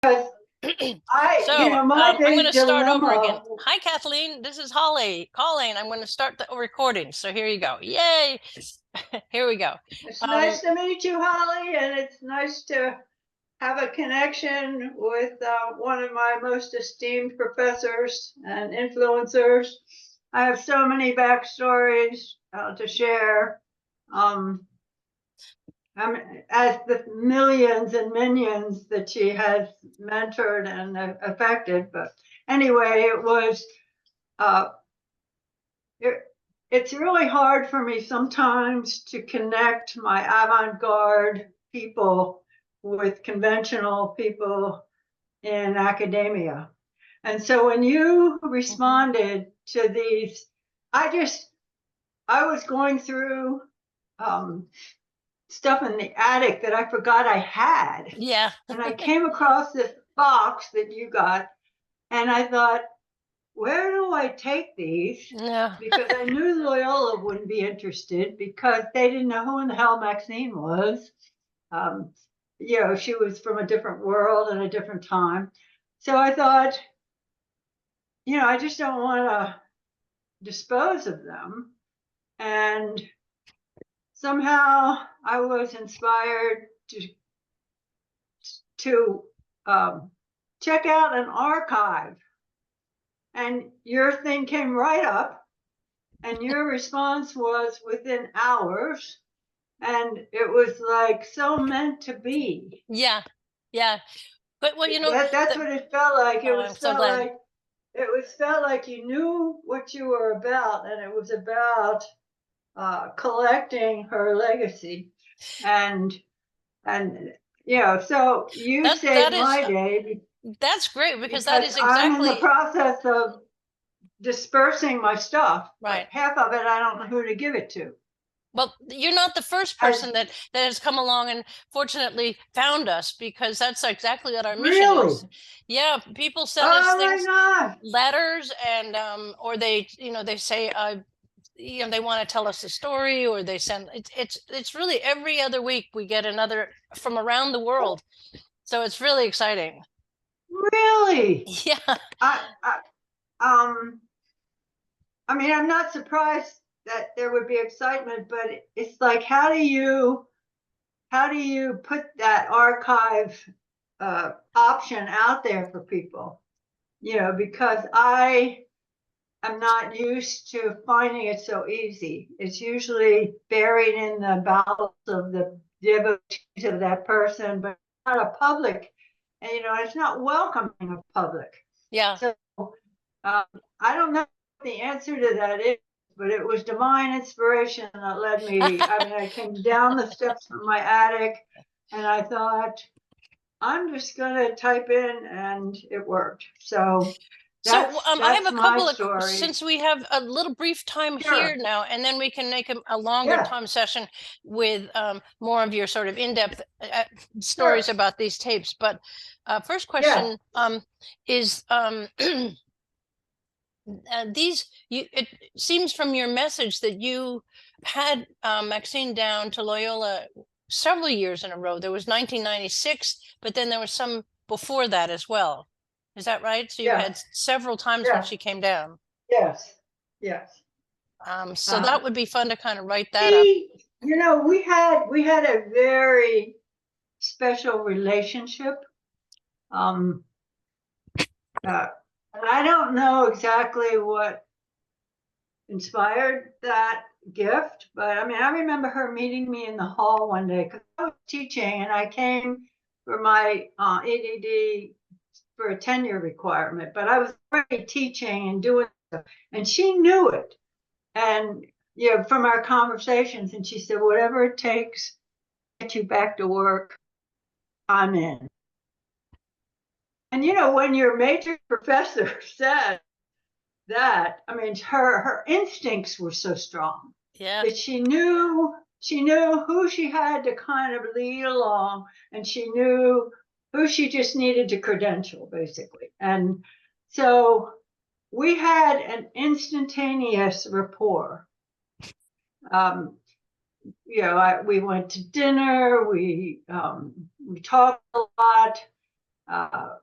Because my I'm going big to start over dilemma. again. Hi, Kathleen. This is Holly calling. I'm going to start the recording. So here you go. Yay. Here we go. It's nice to meet you, Holly, and it's nice to have a connection with one of my most esteemed professors and influencers. I have so many backstories to share. As the millions and minions that she has mentored and affected. But anyway, it's really hard for me sometimes to connect my avant-garde people with conventional people in academia. And so when you responded to these, I was going through stuff in the attic that I forgot I had. Yeah. And I came across this box that you got, and I thought, where do I take these? Yeah. Because I knew Loyola wouldn't be interested because they didn't know who in the hell Maxine was. She was from a different world and a different time. So I thought, I just don't want to dispose of them. And somehow I was inspired to check out an archive. And your thing came right up, and your response was within hours. And it was like so meant to be. Yeah. Yeah. But that's what it felt like. I'm so glad. Felt like you knew what you were about, and it was about collecting her legacy. And so you saved my day. That's great because that is exactly. I'm in the process of dispersing my stuff. Right. Half of it, I don't know who to give it to. Well, you're not the first person that has come along and fortunately found us, because that's exactly what our mission is. Yeah, people send us things, letters, and or they say they want to tell us a story, or they send it's really every other week we get another from around the world, so it's really exciting. Really? Yeah. I'm not surprised that there would be excitement, but it's like, how do you put that archive option out there for people? Because I am not used to finding it so easy. It's usually buried in the bowels of the devotees of that person, but not a public, and it's not welcoming of public. Yeah. So I don't know what the answer to that is, but it was divine inspiration that led me. I came down the steps from my attic, and I thought, I'm just going to type in, and it worked. So I have a couple of, since we have a little brief time here now, and then we can make a longer time session with more of your sort of in-depth stories about these tapes. But first question is, it seems from your message that you had Maxine down to Loyola several years in a row. There was 1996, but then there was some before that as well. Is that right? So you had several times when she came down. Yes. So that would be fun to kind of write that up. We had a very special relationship. And I don't know exactly what inspired that gift, but I remember her meeting me in the hall one day because I was teaching, and I came for my ADD for a tenure requirement, but I was already teaching and doing stuff, and she knew it. And from our conversations, and she said, whatever it takes to get you back to work, I'm in. And when your major professor said that, her instincts were so strong that she knew who she had to kind of lead along, and she knew who she just needed to credential, basically. And so we had an instantaneous rapport. We went to dinner, we talked a lot.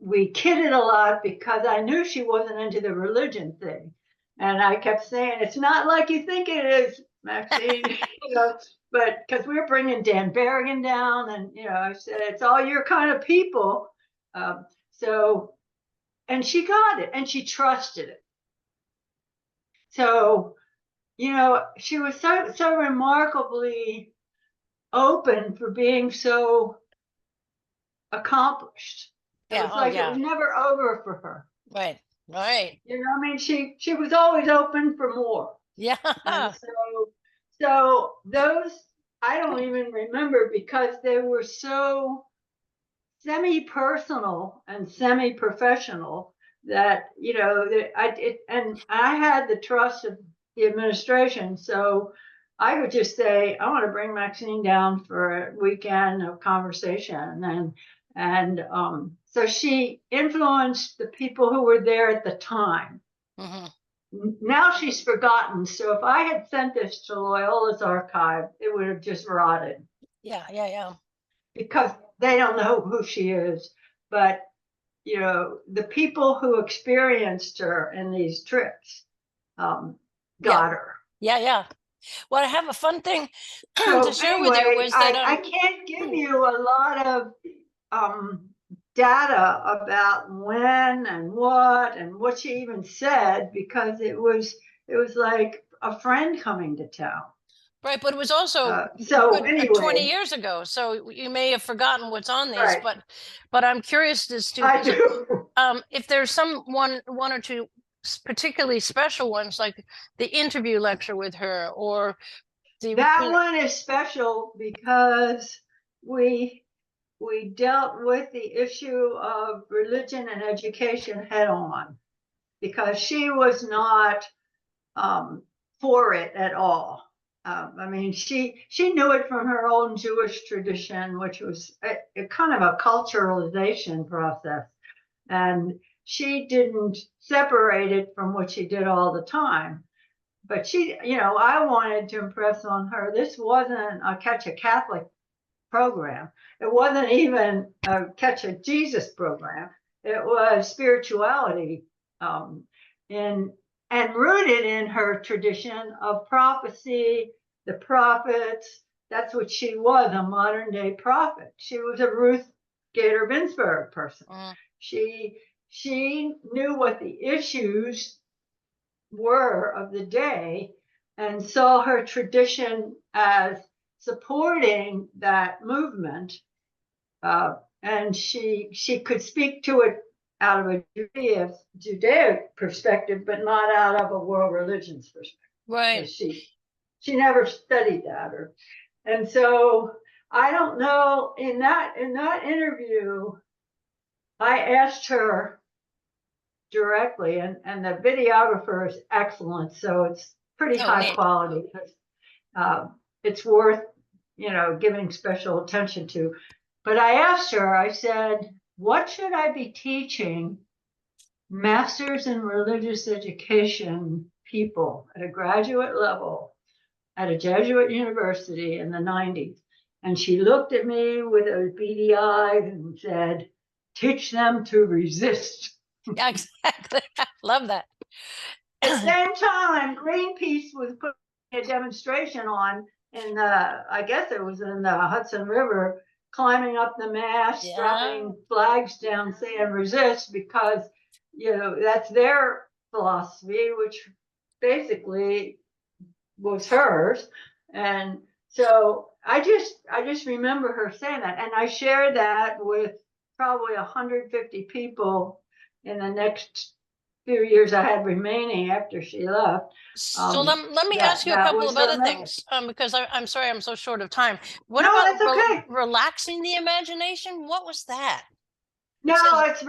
we kidded a lot because I knew she wasn't into the religion thing. And I kept saying, it's not like you think it is, Maxine, but because we were bringing Dan Berrigan down, and, I said, it's all your kind of people. And she got it, and she trusted it. So, she was so remarkably open for being so accomplished. It was like it was never over for her. Right. Right. She was always open for more. Yeah. And so those I don't even remember because they were so semi-personal and semi-professional that I had the trust of the administration. So I would just say, I want to bring Maxine down for a weekend of conversation, and so she influenced the people who were there at the time. Mm-hmm. Now she's forgotten. So if I had sent this to Loyola's archive, it would have just rotted. Yeah. Because they don't know who she is. But, the people who experienced her in these trips got her. Yeah. Well, I have a fun thing So to share with you. Was that I can't give you a lot of data about when and what she even said, because it was like a friend coming to town. Right, but it was also 20 years ago, so you may have forgotten what's on these. Right. But I'm curious as to I do. If there's one or two particularly special ones, like the interview lecture with her, or that one is special because we dealt with the issue of religion and education head on, because she was not for it at all. She knew it from her own Jewish tradition, which was a kind of a culturalization process, and she didn't separate it from what she did all the time. But I wanted to impress on her, this wasn't a Catch a Catholic program. It wasn't even a Catch a Jesus program. It was spirituality, and rooted in her tradition of prophecy, the prophets. That's what she was, a modern day prophet. She was a Ruth Gator Ginsburg person. She knew what the issues were of the day and saw her tradition as supporting that movement. And she could speak to it out of a Judaic perspective, but not out of a world religions perspective. Right. She never studied that, and so I don't know. In that interview, I asked her directly, and the videographer is excellent, so it's pretty high quality. It's worth giving special attention to. But I asked her, I said, what should I be teaching masters in religious education people at a graduate level at a Jesuit university in the 90s? And she looked at me with those beady eyes and said, teach them to resist. Yeah, exactly. I love that. At the same time, Greenpeace was putting a demonstration on in I guess it was in the Hudson River, climbing up the mast, dropping flags down saying resist, because that's their philosophy, which basically was hers. And so I just remember her saying that, and I shared that with probably 150 people in the next few years I had remaining after she left. So let me ask you a couple of other things, because I'm sorry I'm so short of time. What about relaxing the imagination? What was that? No, it's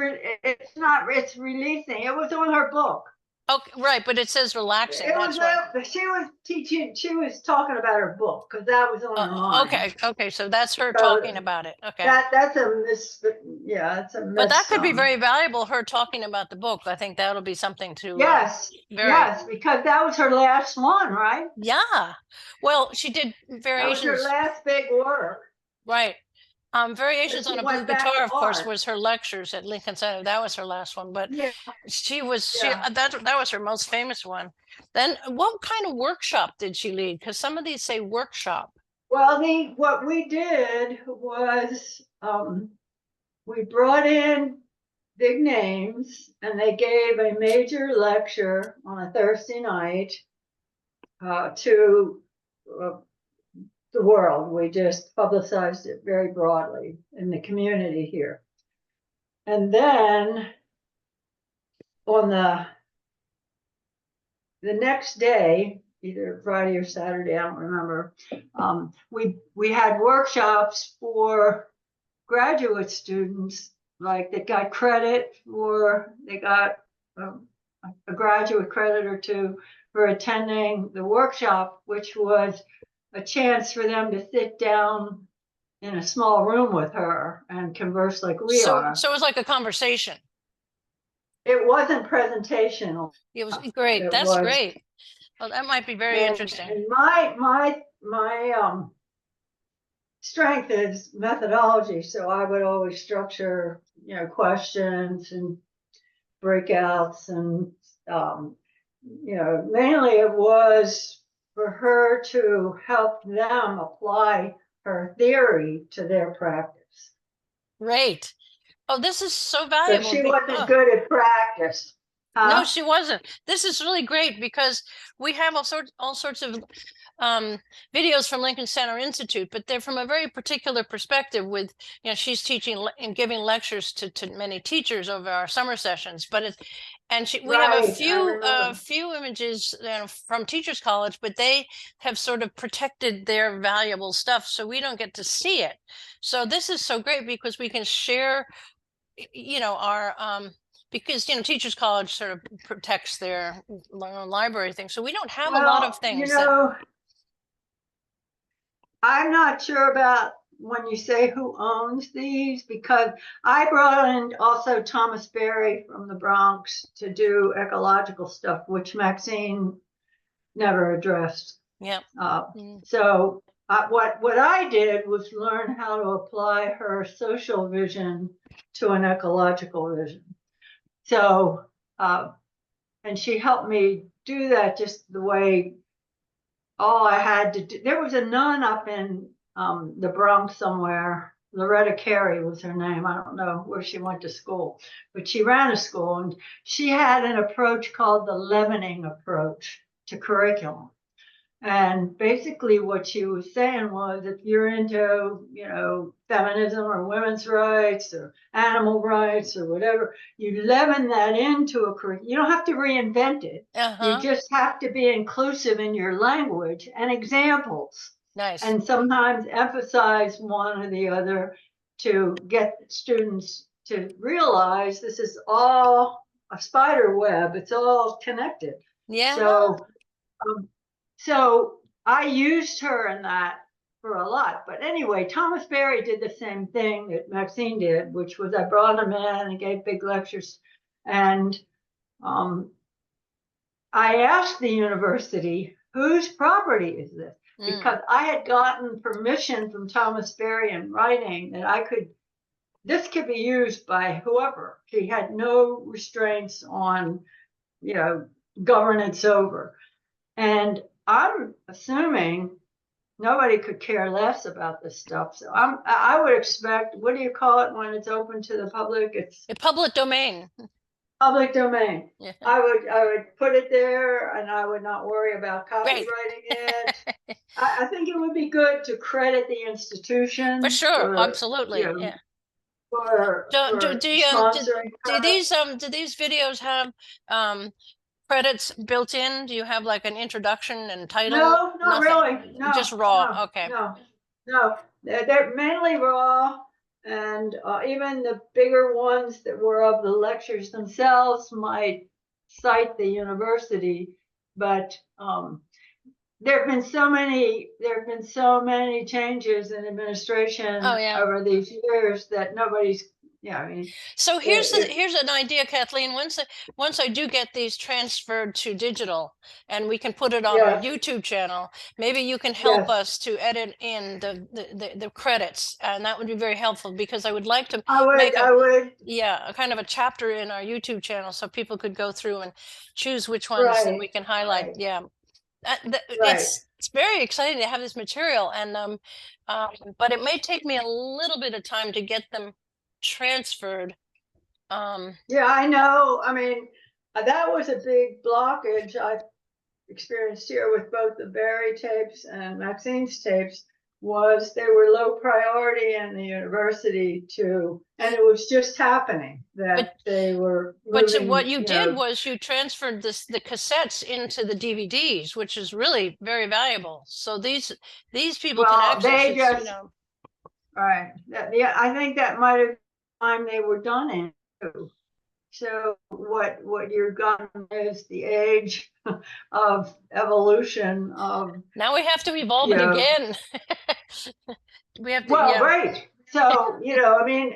not. It's releasing. It was on her book. Okay, right, but it says relaxing. She was teaching. She was talking about her book, because that was on her mind. Okay, so that's her talking about it. Okay, that's a miss. Yeah, it's a miss. But that could be very valuable. Her talking about the book. I think that'll be something to. Yes, because that was her last one, right? Yeah. Well, she did variations. That was her last big work. Right. Variations on She a Blue went back Guitar, to of course, art. was her lectures at Lincoln Center. That was her last one, but Yeah, that was her most famous one. Then what kind of workshop did she lead? Because some of these say workshop. well, what we did was we brought in big names and they gave a major lecture on a Thursday night to the world. We just publicized it very broadly in the community here. And then on the next day, either Friday or Saturday, I don't remember, we had workshops for graduate students, like they got credit for, they got a graduate credit or two for attending the workshop, which was a chance for them to sit down in a small room with her and converse like we are. So it was like a conversation. It wasn't presentational. It was great. That's great. Well, that might be very interesting. And my strength is methodology, so I would always structure, questions and breakouts, and mainly it was for her to help them apply her theory to their practice. Great. Oh, this is so valuable. So she wasn't good at practice. Huh? No, she wasn't. This is really great because we have all sorts of videos from Lincoln Center Institute, but they're from a very particular perspective with, she's teaching and giving lectures to many teachers over our summer sessions, but we have a few images from Teachers College, but they have sort of protected their valuable stuff, so we don't get to see it. So this is so great because we can share, our, because Teachers College sort of protects their own library thing, so we don't have a lot of things. I'm not sure about when you say who owns these, because I brought in also Thomas Berry from the Bronx to do ecological stuff, which Maxine never addressed. Yeah. So what I did was learn how to apply her social vision to an ecological vision. So, and she helped me do that just the way all I had to do. There was a nun up in the Bronx somewhere. Loretta Carey was her name. I don't know where she went to school, but she ran a school, and she had an approach called the leavening approach to curriculum. And basically what she was saying was, if you're into, feminism or women's rights or animal rights or whatever, you leaven that into a curriculum. You don't have to reinvent it. You just have to be inclusive in your language and examples. Nice. And sometimes emphasize one or the other to get students to realize this is all a spider web. It's all connected. Yeah. So I used her in that for a lot. But anyway, Thomas Berry did the same thing that Maxine did, which was I brought him in and gave big lectures. And I asked the university, whose property is this? Because I had gotten permission from Thomas Berry in writing that this could be used by whoever. He had no restraints on, governance over. And I'm assuming nobody could care less about this stuff. So I would expect, what do you call it when it's open to the public? It's a public domain. Public domain. Yeah. I would put it there, and I would not worry about copywriting it. I think it would be good to credit the institution. For sure, absolutely. Yeah. Do these videos have credits built in? Do you have like an introduction and title? No, not really. No, just raw. No, okay. No, they're mainly raw, and even the bigger ones that were of the lectures themselves might cite the university, but there have been so many changes in administration over these years that nobody's yeah, I mean, So here's an idea, Kathleen. Once I do get these transferred to digital and we can put it on our YouTube channel, maybe you can help us to edit in the credits, and that would be very helpful, because I would like to make a kind of a chapter in our YouTube channel so people could go through and choose which ones that we can highlight. Right. Yeah. It's very exciting to have this material, and but it may take me a little bit of time to get them transferred. Yeah, I know. I mean, that was a big blockage I experienced here with both the Barry tapes and Maxine's tapes, was they were low priority in the university too, and it was just happening that they were moving. But what you did was you transferred the cassettes into the DVDs, which is really very valuable. So these people can access it, you know. Right. Yeah, I think that might have been the time they were done in too. So what you're gotten is the age of evolution of. Now we have to evolve it again. We have to. Well, right. So I mean,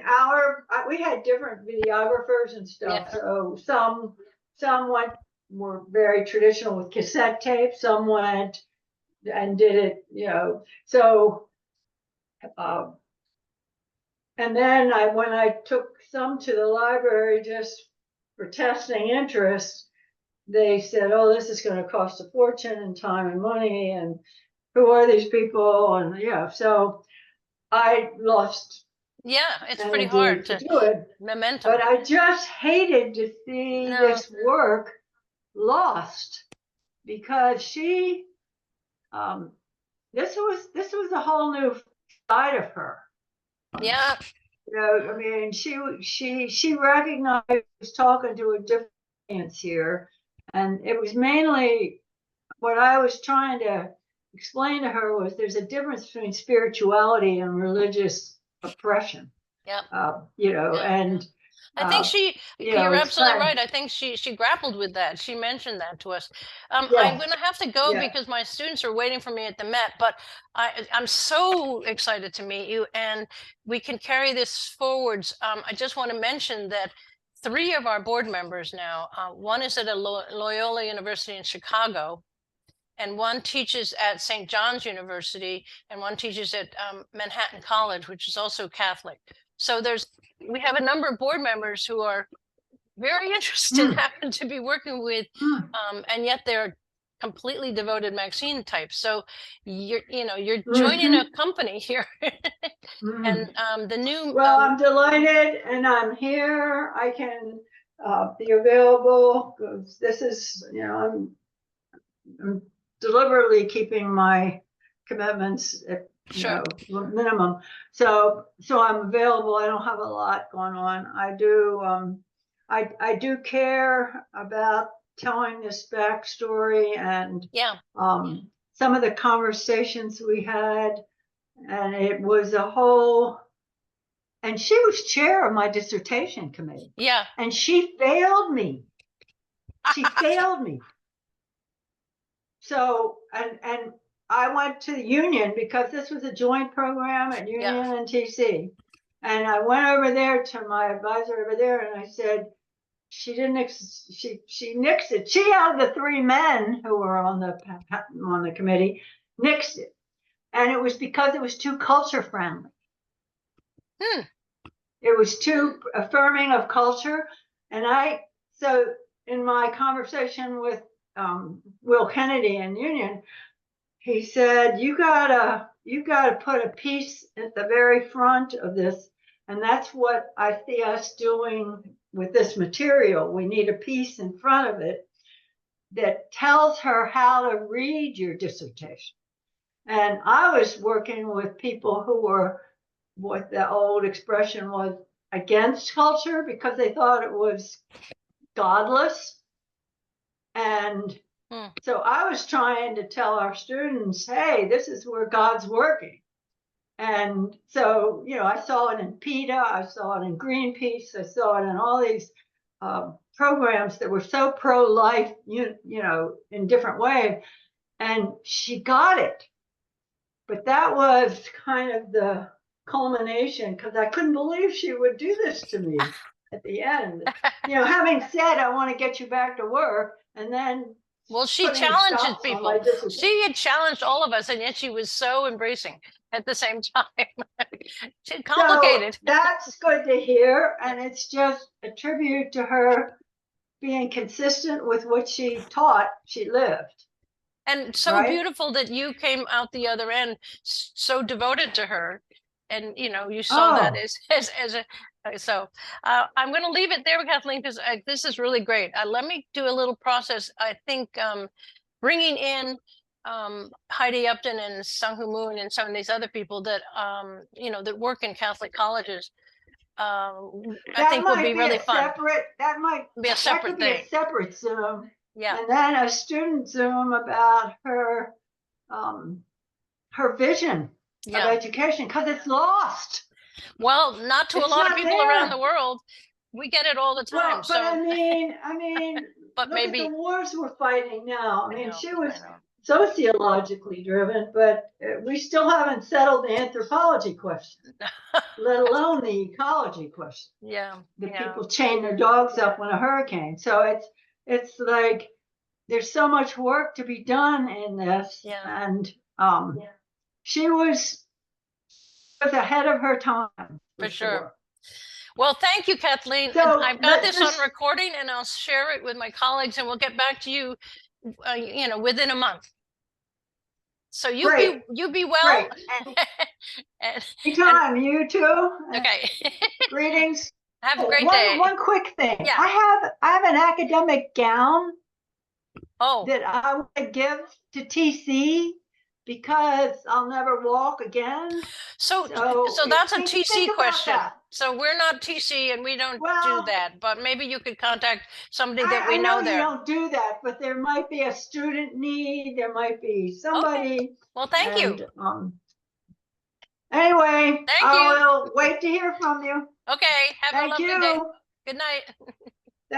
we had different videographers and stuff. So some were very traditional with cassette tape. Some went and did it. So. And then when I took some to the library just for testing interest, they said, "Oh, this is going to cost a fortune in time and money, and who are these people?" And so I lost. Yeah, it's pretty hard to do it. Momentum. But I just hated to see this work lost, because she, this was a whole new side of her. Yeah. I mean, she recognized I was talking to a different audience here, and it was mainly what I was trying to explain to her was there's a difference between spirituality and religious oppression. Yeah. And I think you're absolutely right. I think she grappled with that. She mentioned that to us. I'm going to have to go because my students are waiting for me at the Met, but I'm so excited to meet you, and we can carry this forwards. I just want to mention that 3 of our board members now, one is at a Loyola University in Chicago, and one teaches at St. John's University, and one teaches at Manhattan College, which is also Catholic. So we have a number of board members who are very interested, happen to be working with, and yet they're completely devoted Maxine types. So you're joining a company here. And the new. Well, I'm delighted, and I'm here. I can be available, because this is, I'm deliberately keeping my commitments at minimum. So I'm available. I don't have a lot going on. I do care about telling this backstory and some of the conversations we had, and it was a whole. And she was chair of my dissertation committee. Yeah. And she failed me. She failed me. So and I went to the union, because this was a joint program at Union and TC. And I went over there to my advisor over there, and I said, she nixed it. She, out of the 3 men who were on the committee, nixed it. And it was because it was too culture friendly. It was too affirming of culture. And so in my conversation with Will Kennedy in Union, he said, you gotta put a piece at the very front of this. And that's what I see us doing with this material. We need a piece in front of it that tells her how to read your dissertation. And I was working with people who were, what the old expression was, against culture, because they thought it was godless. And so I was trying to tell our students, hey, this is where God's working. And so, I saw it in PETA, I saw it in Greenpeace, I saw it in all these programs that were so pro-life, in different ways. And she got it. But that was kind of the culmination, because I couldn't believe she would do this to me at the end. You know, having said, I want to get you back to work, and then well, she challenges people. She had challenged all of us, and yet she was so embracing at the same time. She's complicated. So that's good to hear, and it's just a tribute to her being consistent with what she taught, she lived. And so beautiful that you came out the other end so devoted to her, and you know, you saw that as a. So I'm going to leave it there, Kathleen, because this is really great. Let me do a little process. I think bringing in Heidi Upton and Sung Hoo Moon and some of these other people that you know, that work in Catholic colleges, I think will be really fun. That might be a separate thing. A separate Zoom. Yeah. And then a student Zoom about her vision of education, because it's lost. Well, not to a lot of people around the world. We get it all the time. Well, but so I mean, but look at the wars we're fighting now. I mean, she was I know. sociologically driven, but we still haven't settled the anthropology question, let alone the ecology question. Yeah. The people chain their dogs up when a hurricane. So it's like there's so much work to be done in this. Yeah. And she was ahead of her time. For sure. Well, thank you, Kathleen. So I've got this on recording, and I'll share it with my colleagues, and we'll get back to you, you know, within a month. So you be well. Anytime, you too. Okay. Greetings. Have a great day. One quick thing. Yeah. I have an academic gown. Oh. That I want to give to TC because I'll never walk again. So that's a TC question. So we're not TC and we don't do that, but maybe you could contact somebody that we know there. You don't do that, but there might be a student need. There might be somebody. Okay. Well, thank you. Anyway, I will wait to hear from you. Okay. Have a lovely day. Good night.